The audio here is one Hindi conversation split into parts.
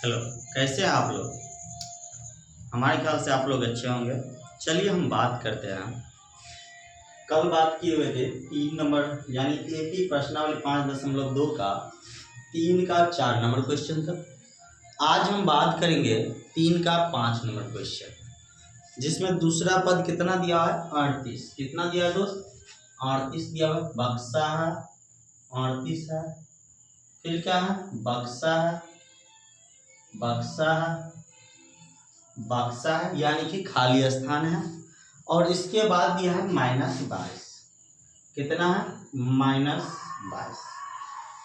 हेलो। कैसे हैं आप लोग? हमारे ख्याल से आप लोग अच्छे होंगे। चलिए हम बात करते हैं। कल बात किए हुए थे 3 नंबर यानी एक ही प्रश्नावली 5.2 का 3 का 4 नंबर क्वेश्चन था। आज हम बात करेंगे 3 का 5 नंबर क्वेश्चन, जिसमें दूसरा पद कितना दिया है? 38। कितना दिया है दोस्त? 38 दिया है। बक्सा है, 38 है। फिर क्या है? बक्सा है, बक्सा है, बक्सा है यानी कि खाली स्थान है। और इसके बाद दिया है -22। कितना है? -22।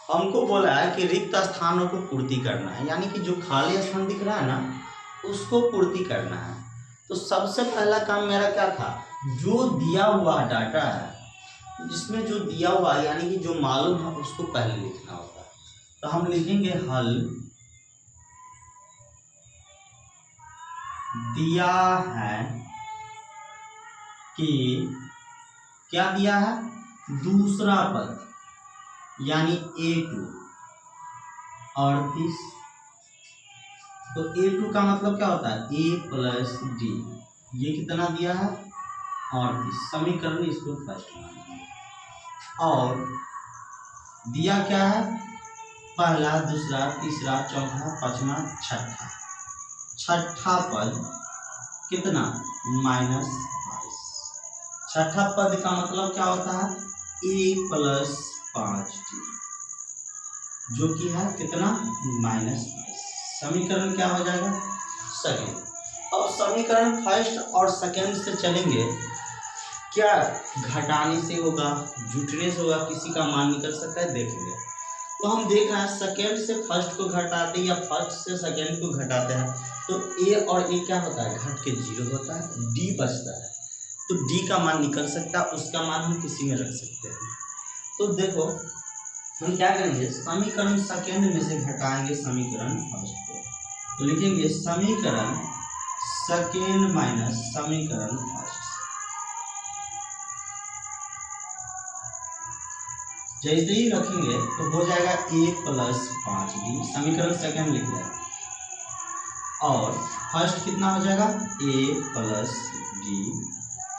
हमको बोला है कि रिक्त स्थानों को पूर्ति करना है, यानी कि जो खाली स्थान दिख रहा है ना, उसको पूर्ति करना है। तो सबसे पहला काम मेरा क्या था? जो दिया हुआ डाटा है, जिसमें जो दिया हुआ यानी कि जो मालूम है, उसको पहले लिखना होता है। तो हम लिखेंगे हल दिया है कि क्या दिया है? दूसरा पद यानी A2 38। तो A2 का मतलब क्या होता है? A plus D। ये कितना दिया है? 38। समीकरण इसको फर्स्ट मानेंगे। और दिया क्या है? पहला, दूसरा, तीसरा, चौथा, पांचवा, छठा। छठा पद कितना? -22। छठा पद का मतलब क्या होता है? A प्लस 5D, जो कि है कितना? -22। समीकरण क्या हो जाएगा? सेकेंड। अब समीकरण फर्स्ट और सेकेंड से चलेंगे। क्या घटाने से होगा, जुटने से होगा, किसी का मान निकल सकता है? देखेंगे। तो हम देख रहे हैं सेकेंड से फर्स्ट को घटाते या फर्स्ट से सेकेंड को घटाते हैं, तो ए और ए क्या होता है? घट के 0 होता है, डी बचता है। तो डी का मान निकल सकता है, उसका मान हम किसी में रख सकते हैं। तो देखो हम क्या करेंगे, समीकरण सेकेंड में से घटाएंगे समीकरण फर्स्ट को। तो लिखेंगे समीकरण सेकेंड माइनस समीकरण फर्स्ट। जैसे ही रखेंगे तो हो जाएगा A प्लस 5D। समीकरण सेकेंड लिख रहे हैं। और फर्स्ट कितना हो जाएगा? A प्लस D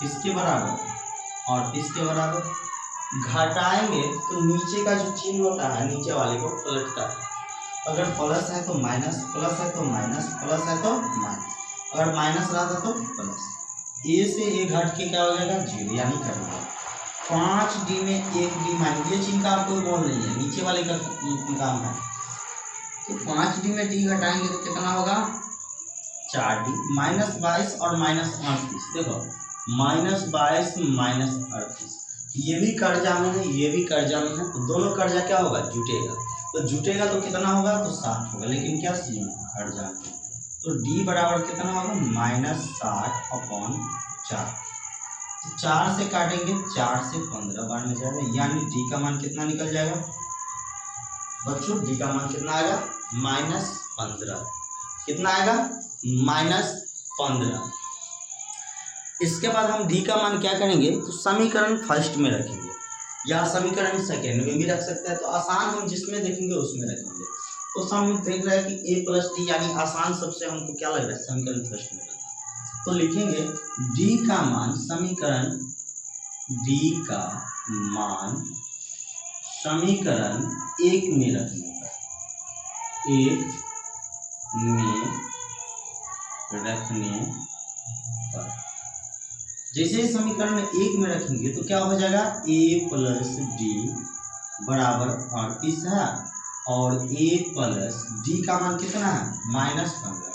किसके बराबर? 38 के बराबर। घटाएंगे तो नीचे का जो चिन्ह होता है, नीचे वाले को पलटता है। अगर प्लस है तो माइनस, प्लस है तो माइनस, प्लस है तो माइनस, अगर माइनस रहा था तो प्लस। ए से ए घट के क्या हो जाएगा? 0, यानी करना 5D में 1D माइनस। ये चिन्ह का आपको बोल नहीं है, नीचे वाले का काम है। तो 5D में D घटाएंगे तो कितना होगा? 4D। -22 और -38। देखो -22 -38, ये भी कर्जा में है, ये भी कर्जा में है। तो दोनों कर्जा क्या होगा? जुटेगा। तो जुटेगा तो कितना होगा? तो 60 होगा। लेकिन क्या सी हट जाएगा, तो D बराबर कितना होगा? -60/4। 4 से काटेंगे, 4 से 15 बार में जाएगा, यानी D का मान कितना निकल जाएगा बच्चों? D का मान कितना आएगा? -15। कितना आएगा? -15। इसके बाद हम D का मान क्या करेंगे? तो समीकरण फर्स्ट में रखेंगे या समीकरण सेकेंड में भी रख सकते हैं। तो आसान हम जिसमें देखेंगे उसमें रखेंगे। तो हम देख रहे हैं कि A प्लस D यानी आसान सबसे हमको क्या लग रहा है? समीकरण फर्स्ट में। तो लिखेंगे D का मान, समीकरण D का मान समीकरण 1 में रखने पर, 1 में रखने पर, जैसे समीकरण 1 में रखेंगे तो क्या हो जाएगा? A प्लस D बराबर 38 है, और A प्लस D का मान कितना है? -15।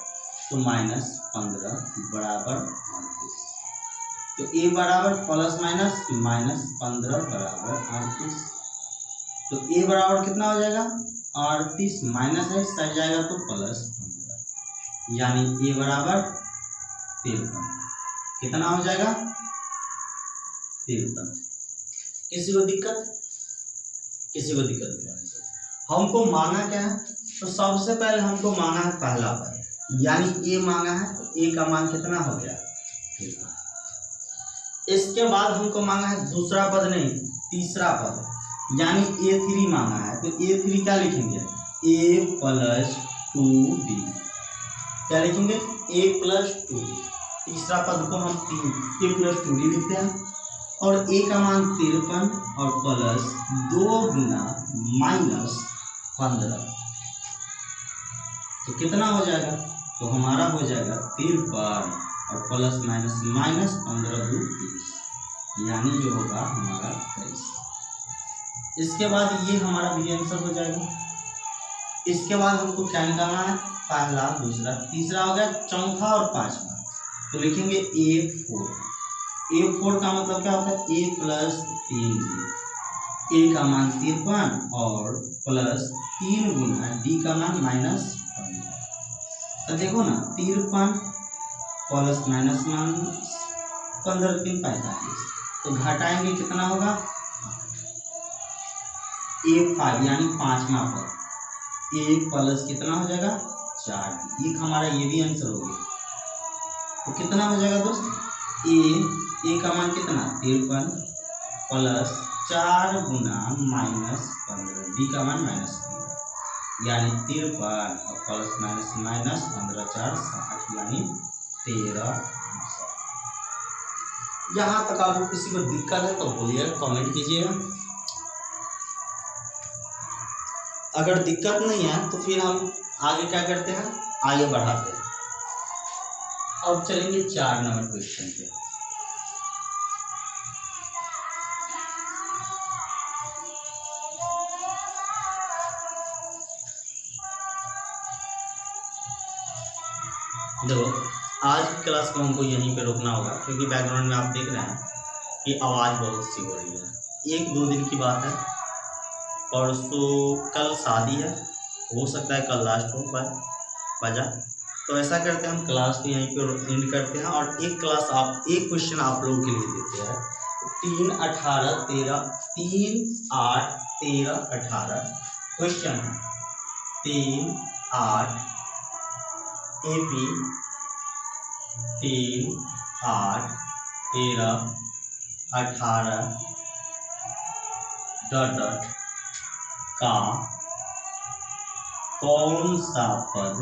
तो -15 बराबर 38। तो A बराबर प्लस माइनस -15 बराबर 38। तो A बराबर कितना हो जाएगा? 38 माइनस है, सट जाएगा तो +15, यानी A बराबर 53। कितना हो जाएगा? 53। किसी को दिक्कत? किसी को दिक्कत नहीं। हमको माना क्या है? तो सबसे पहले हमको माना है पहला पद, यानी A मांगा है। तो A का मान कितना हो गया? 53। इसके बाद हमको मांगा है दूसरा पद नहीं, तीसरा पद, यानी A3 मांगा है। तो A3 क्या लिखेंगे? A plus 2d। क्या लिखेंगे? a plus 2d। तीसरा पद को हम a प्लस 2d लिखते हैं और a का मान 53 और प्लस 2 गुना माइनस 15। तो कितना हो जाएगा? तो हमारा हो जाएगा 53 और प्लस माइनस माइनस 15 2 30, यानी जो होगा हमारा 23। इसके बाद ये हमारा भी आंसर हो जाएगा। इसके बाद हमको क्या निकालना है? पहला, दूसरा, तीसरा हो गया, चौथा और पांचवा। तो लिखेंगे A4। A4 का मतलब क्या होता है? a plus 3d। a का मान 53 और प्लस 3 गुना d का मान माइनस 15। तो देखो ना, 53 प्लस माइनस माइनस 15 3 45। तो घटाएंगे कितना होगा? A5 यानी पांचवा पद। a प्लस कितना हो जाएगा? 4। एक हमारा ये भी आंसर हो गया। तो कितना हो जाएगा दोस्त? a का मान कितना? 53 प्लस 4 गुना माइनस 15, d का मान माइनस 15, यानी 53 और प्लस माइनस माइनस 15 4 60, यानी 13। यहाँ तक आपको किसी को दिक्कत है तो बोलिए, कमेंट कीजिएगा। अगर दिक्कत नहीं है तो फिर हम आगे क्या करते हैं? आगे बढ़ाते हैं। अब चलेंगे 4 नंबर क्वेश्चन पे। देखो, आज की क्लास को हमको यहीं पे रोकना होगा क्योंकि बैकग्राउंड में आप देख रहे हैं कि आवाज़ बहुत सी हो रही है। 1-2 दिन की बात है, परसों कल शादी है, हो सकता है कल लास्ट हो बजा। तो ऐसा करते हैं, हम क्लास को यहीं पे एंड करते हैं और एक क्वेश्चन आप लोगों के लिए देते हैं। 3 18 13 3 8 13 18 क्वेश्चन है। 3 8 AP 3 8 13 18 डॉट डॉट का कौन सा पद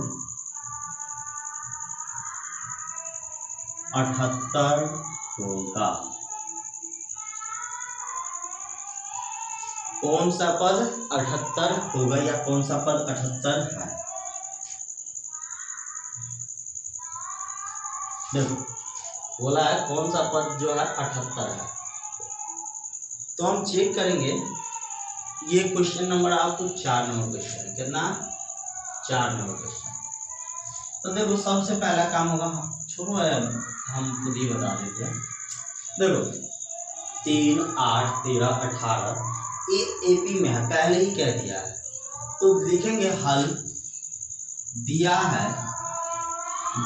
78 होगा? कौन सा पद 78 होगा या कौन सा पद 78 है? देखो, बोला है कौन सा पद जो है 78 है। तो हम चेक करेंगे। ये क्वेश्चन नंबर आपको 4 नंबर क्वेश्चन है। कितना? 4 नंबर क्वेश्चन। तो देखो, सबसे पहला काम होगा, छोड़ो हम खुद ही बता देते हैं। देखो, 3 8 13 18 ये AP में है, पहले ही कह दिया है। तो लिखेंगे हल दिया है,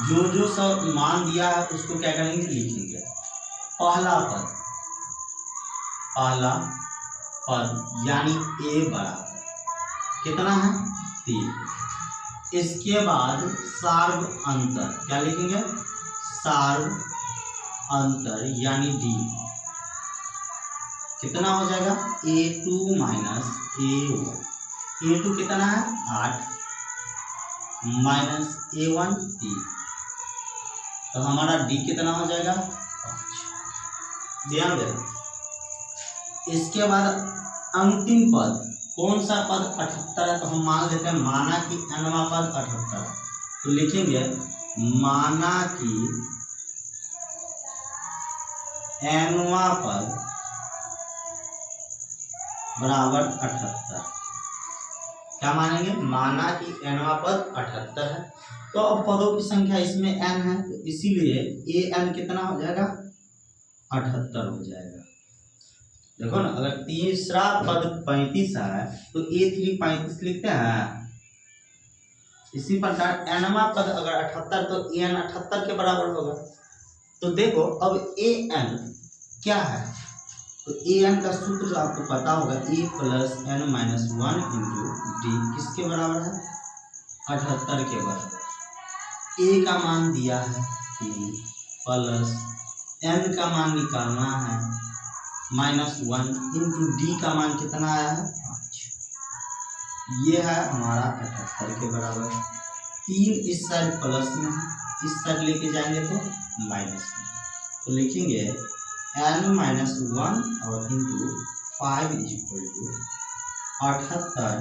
जो जो सब मान दिया है उसको क्या करेंगे? लिखेंगे। पहला पद यानी a बराबर कितना है? 3। इसके बाद सार्व अंतर क्या लिखेंगे? सार्व अंतर यानी d कितना हो जाएगा? A2 minus A1। A2 कितना है? 8 माइनस A1 3। तो हमारा d कितना हो जाएगा? 5। ध्यान देना। इसके बाद अंतिम पद, कौन सा पद 78 है? तो हम मान लेते हैं माना कि nवां पद 78 है। तो लिखेंगे माना कि nवां पद बराबर 78। क्या मानेंगे? माना कि nवां पद 78 है। तो अब पदों की संख्या इसमें n है, तो इसीलिए an कितना हो जाएगा? 78 हो जाएगा। देखो ना, अगर तीसरा पद 35 है तो A3 35 लिखते हैं। इसी प्रकार nवां पद अगर 78 तो an 78 के बराबर होगा। तो देखो, अब an क्या है? तो an का सूत्र आपको पता होगा, a plus n minus 1 into D किसके बराबर है? 78 के बराबर। a का मान दिया है 3 प्लस n का मान निकालना है -1 इंटू डी का मान कितना आया है? 5। ये है हमारा 78 के बराबर। 3 इस साइड प्लस में है, इस साइड लेके जाएंगे तो माइनस में, तो लिखेंगे n-1 और इंटू 5 इज इक्वल टू 78,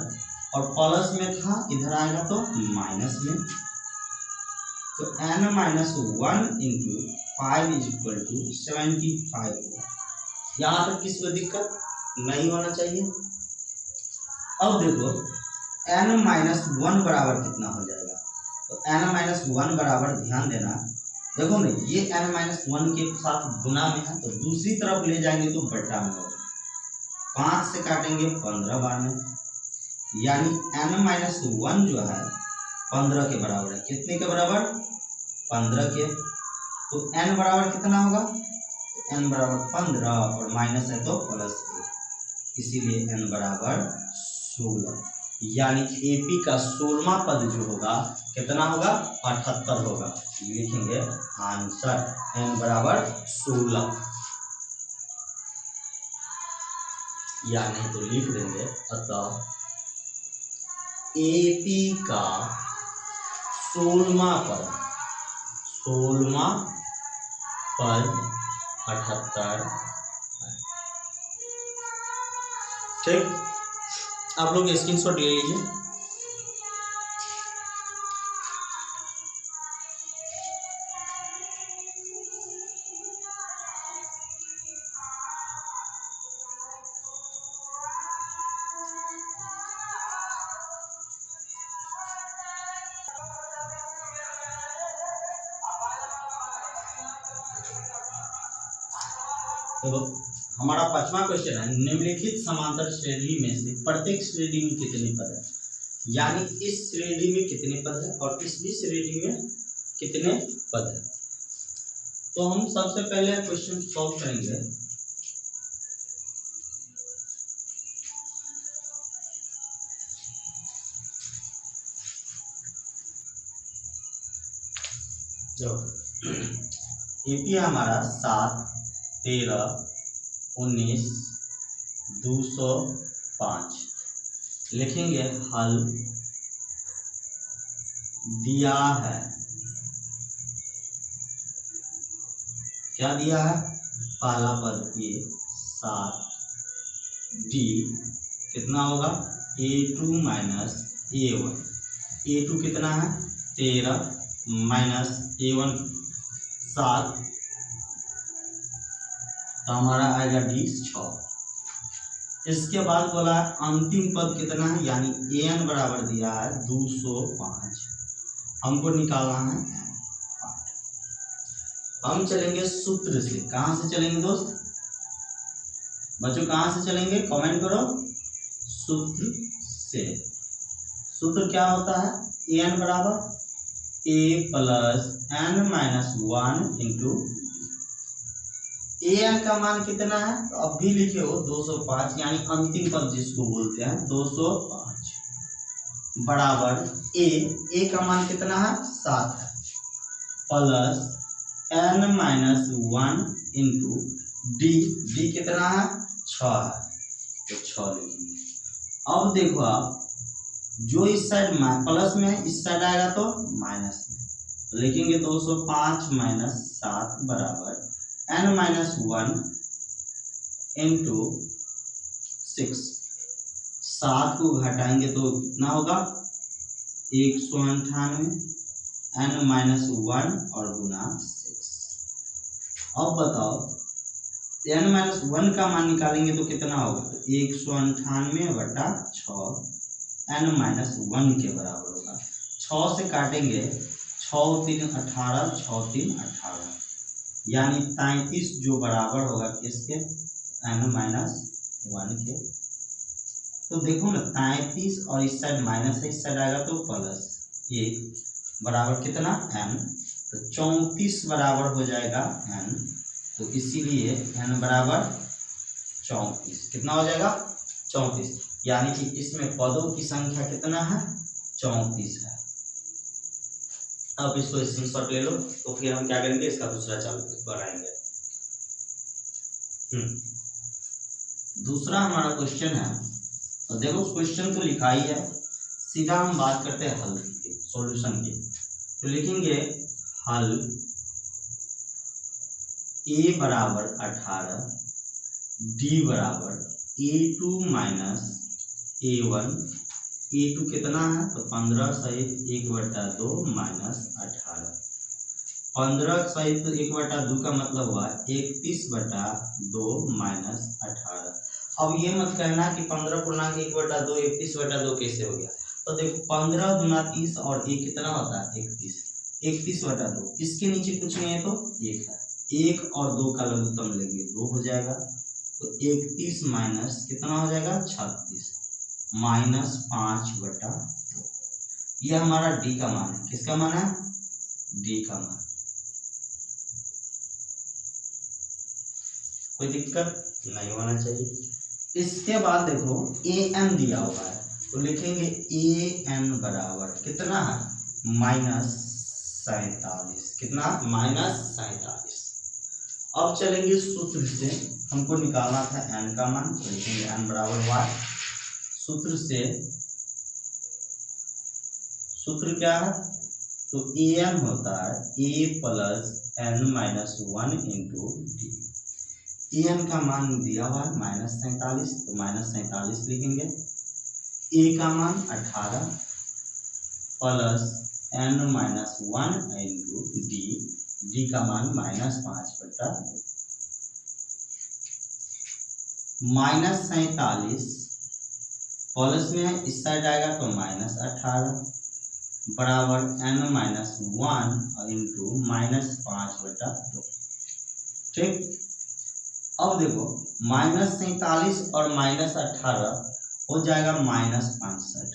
और प्लस में था इधर आएगा तो माइनस में, तो n-1 into 5 is equal to 75 होगा। यहाँ तक किसी को दिक्कत नहीं होना चाहिए। अब देखो n-1 बराबर कितना हो जाएगा, तो n-1 बराबर, ध्यान देना, देखो ना ये n-1 के साथ गुना में है, तो दूसरी तरफ ले जाएंगे तो बटा में होगा, 5 से काटेंगे 15 बार में, यानी n-1 जो है 15 के बराबर है। कितने के बराबर? 15 के। तो n बराबर कितना होगा? तो n बराबर 15 और माइनस है तो प्लस 1, इसीलिए n बराबर 16, यानी एपी का 16वां पद जो होगा कितना होगा? 78 होगा। लिखेंगे आंसर n बराबर 16, या नहीं तो लिख देंगे अतः एपी का 16वां पद 78। ठीक, आप लोग स्क्रीनशॉट ले लीजिए। तो हमारा 5वां क्वेश्चन है, निम्नलिखित समांतर श्रेणी में से प्रत्येक श्रेणी में कितने पद है, यानी इस श्रेणी में कितने पद है और इस भी श्रेणी में कितने पद है। तो हम सबसे पहले क्वेश्चन सॉल्व करेंगे। एपी हमारा 7, 13, 19, 205। लिखेंगे हल दिया है, क्या दिया है? पहला पद ए 7, डी कितना होगा? A2 माइनस A1, A2 कितना है? 13 माइनस A1 7, तो हमारा आएगा डी 6। इसके बाद बोला अंतिम पद कितना है, यानी an बराबर दिया है 205, हमको निकालना है n। हम चलेंगे सूत्र से। कहाँ से चलेंगे दोस्त? बच्चों कहाँ से चलेंगे? कमेंट करो। सूत्र से। सूत्र क्या होता है? an बराबर a plus n-1 into an का मान कितना है? तो अब भी लिखे हो 205, यानी अंतिम पद जिसको बोलते हैं 205 बराबर a का मान कितना है? 7 है, प्लस n-1 इंटू डी कितना है? 6 है, तो 6 लिखेंगे। अब देखो आप, जो इस साइड प्लस में है इस साइड आएगा तो माइनस में, तो लिखेंगे 205 माइनस 7 बराबर n-1 इंटू 6। 7 को घटाएंगे तो कितना होगा? 198, n-1 और गुना 6। अब बताओ n-1 का मान निकालेंगे तो कितना होगा? तो 198 बटा 6 n-1 के बराबर होगा। 6 से काटेंगे, 6 3 18, 6 3 18, यानी 33 जो बराबर होगा किसके? n-1 के। तो देखो ना 33 और इस साइड माइनस है, इस साइड आएगा तो प्लस 1 बराबर कितना? n, तो 34 बराबर हो जाएगा n, तो इसीलिए n बराबर 34। कितना हो जाएगा? 34, यानी कि इसमें पदों की संख्या कितना है? 34 है। अब इसको स्क्रीनशॉट ले लो, तो फिर हम क्या करेंगे, इसका दूसरा चालू बनाएंगे। दूसरा हमारा क्वेश्चन है, तो देखो क्वेश्चन तो लिखा ही है, सीधा हम बात करते हैं हल की। सॉल्यूशन के। तो लिखेंगे हल a बराबर 18, d बराबर a2 माइनस a1। a2 कितना है तो 15 सहित 1/2 माइनस 18। 15 सहित 1/2 का मतलब हुआ 31/2 माइनस 18। अब ये मत कहना कि 15 पूर्णांक 1/2 31/2 कैसे हो गया। तो देखो 15 दूना 30 और एक कितना होता है 31, 31/2। इसके नीचे कुछ नहीं है तो 1 है, 1 और 2 का लघुत्तम लेंगे 2 हो जाएगा। तो 31 माइनस कितना हो जाएगा 36 माइनस 5/2। यह हमारा डी का मान है। किसका मान है? डी का मान। कोई दिक्कत नहीं होना चाहिए। इसके बाद देखो ए एन दिया हुआ है तो लिखेंगे ए एन बराबर कितना है -47। कितना? -47। अब चलेंगे सूत्र से, हमको निकालना था एन का मान तो लिखेंगे एन बराबर वाई। सूत्र से सूत्र क्या है तो ए एन होता है a plus n minus 1 into d. A n का मान दिया हुआ है -47 तो -47 लिखेंगे। ए का मान 18 plus n minus 1 into d, d का मान -5/2। -47 प्लस में है इस साइड आएगा तो -18 बराबर एन माइनस 1 इंटू -5/2। ठीक। अब देखो -47 और -18 हो जाएगा -65।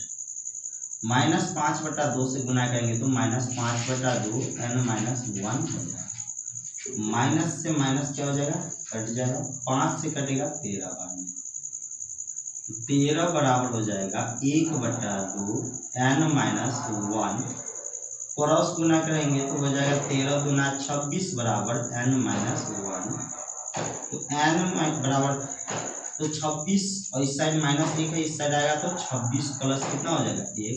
-5/2 से गुना करेंगे तो -5/2 एन माइनस 1 हो जाएगा। माइनस से माइनस क्या हो जाएगा कट जाएगा, 5 से कटेगा 13 बार में, 13 बराबर हो जाएगा 1/2 एन माइनस 1। क्रॉस गुना करेंगे तो हो जाएगा 13 दूना 26 बराबर एन माइनस 1। तो एन बराबर तो 26 और इस साइड -1 है इस साइड आएगा तो 26 प्लस कितना हो जाएगा 1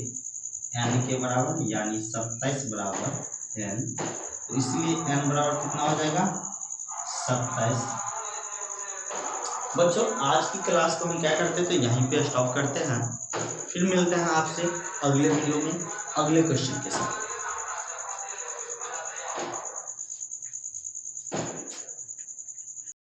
एन के बराबर यानी 27 बराबर एन। तो इसलिए एन बराबर कितना हो जाएगा 27। बच्चों आज की क्लास को हम क्या करते थे यहीं पे स्टॉप करते हैं, फिर मिलते हैं आपसे अगले वीडियो में अगले क्वेश्चन के साथ।